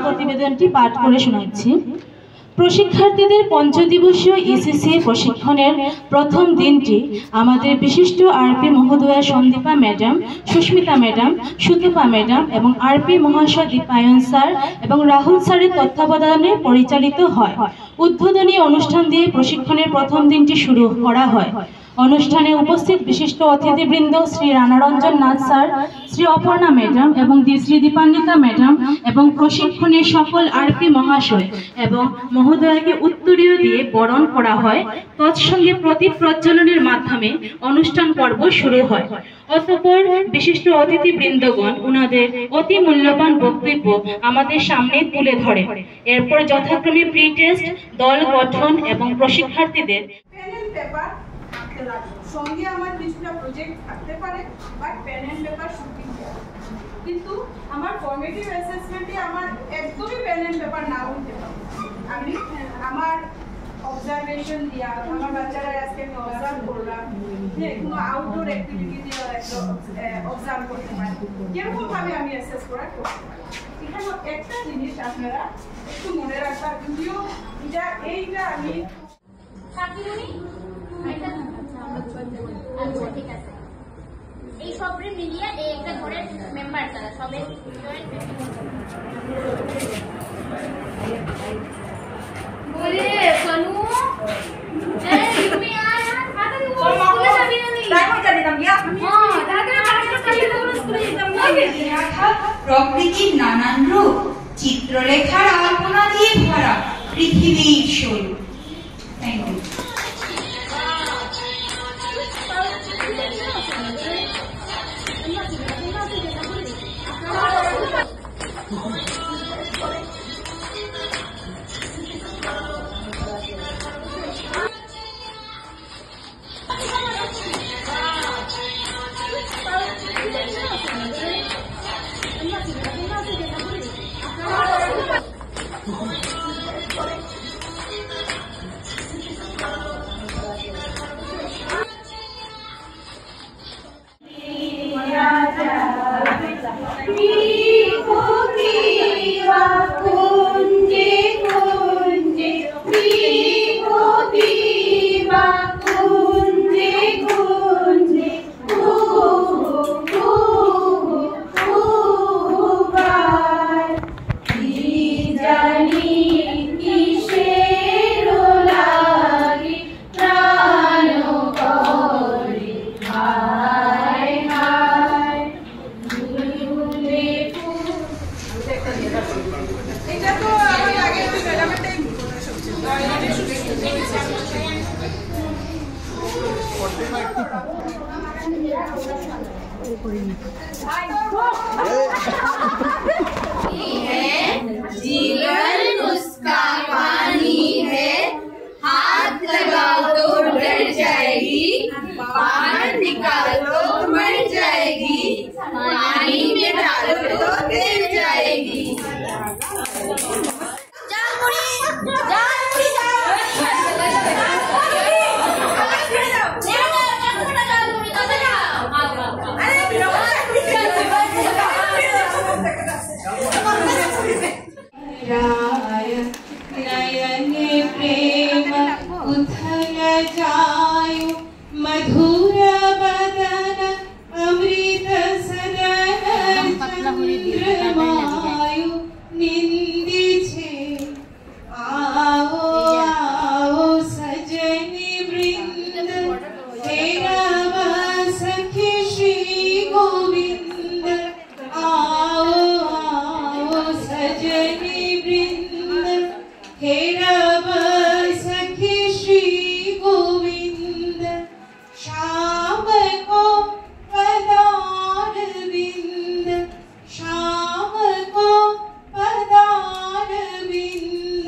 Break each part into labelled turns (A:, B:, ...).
A: প্রতিবেদনটি পাঠ করে শোনাচ্ছি। প্রশিক্ষার্থীদের পঞ্চদিবসীয় ইসিসি প্রশিক্ষণের প্রথম দিনটি আমাদের বিশিষ্ট আরপি মহোদয়া Sandipa madam, Susmita madam, Sutapa madam এবং আরপি মহাশয় দীপায়ন স্যার এবং রাহুল স্যারের তত্ত্বাবধানে পরিচালিত হয়। উদ্বোধনী অনুষ্ঠান দিয়ে প্রশিক্ষণের প্রথম দিনটি শুরু করা হয়। অনুষ্ঠানে উপস্থিত বিশিষ্ট অতিথিবৃন্দ শ্রী রানারঞ্জন নাথ স্যার, শ্রী অপর্ণা ম্যাডাম এবং শ্রী দীপান্বিতা ম্যাডাম এবং প্রশিক্ষণের সকল আরপি মহাশয় এবং মহোদয়াকে উত্তরীয় দিয়ে বরণ করা হয়। তৎসঙ্গে প্রদীপ প্রজ্বলনের মাধ্যমে অনুষ্ঠান পর্ব শুরু হয়। অতঃপর বিশিষ্ট অতিথিবৃন্দগণ ওনাদের অতি মূল্যবান বক্তব্য আমাদের সামনে তুলে ধরে। এরপর যথাক্রমে প্রি টেস্ট, দল গঠন এবং প্রশিক্ষার্থীদের
B: সঙ্গে আমার কিছুটা প্রজেক্ট থাকতে পারে, but pen and paper shooting কিন্তু আমার ফর্মেটিভ অ্যাসেসমেন্টে আমার একদমই পেন এন্ড পেপার না হতে পারে। আমি আমার অবজারভেশন দিয়া আমার বাচ্চারা আজকে আমি অবজার্ভ করলাম যে কোনো আউটডোর অ্যাক্টিভিটি দিয়ে অবজার্ভ করতে পারি, যেরকম ভাবে আমি অ্যাসেস করা করতে পারি। এখানে একটা জিনিস আপনারা একটু মনে রাখবার, যদিও এইটা আমি
C: আচ্ছা ঠিক আছে, এই সবরে মিলিয়ে এই একটা ঘরের মেম্বার তারা সবে বলে সোনু তুমি আর তাড়াতাড়ি স্কুলে যাবি না নি টাইম হয়ে যাবে না হ্যাঁ তাড়াতাড়ি পাঁচটা কালি করে স্কুলে যেতাম না।
D: প্রকৃতির নানান রূপ, চিত্রলেখার আলপনা দিয়ে ভরা পৃথিবীর স্বরূপ। Thank you.
C: जीवन उसका पानी है, हाथ लगाओ तो डर जाएगी, बाहर निकालो तो मर जाएगी, पानी में डालो तो तैर जाएगी।
D: नयने प्रेम उथल जायु, मधुर बदन अमृत सदन चंद्रमायु, निंदी छे आओ आओ सजनी वृंद, हेरव सखी श्री गोविंद, आओ आओ सजनी वृंद, हेरव सखी श्री गोविंद, श्याम को पदार विंद, श्याम को पदार विंद,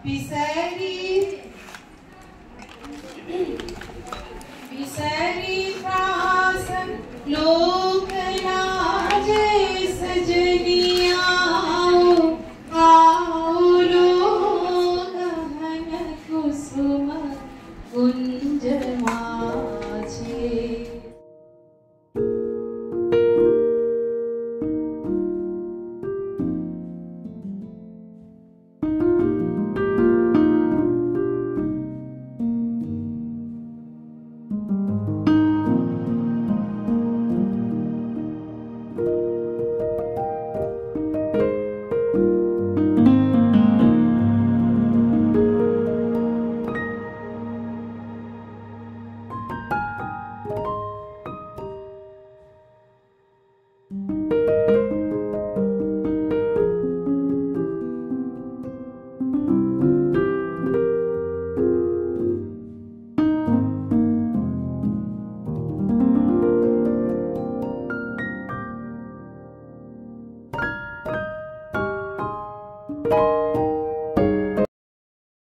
D: बिसरी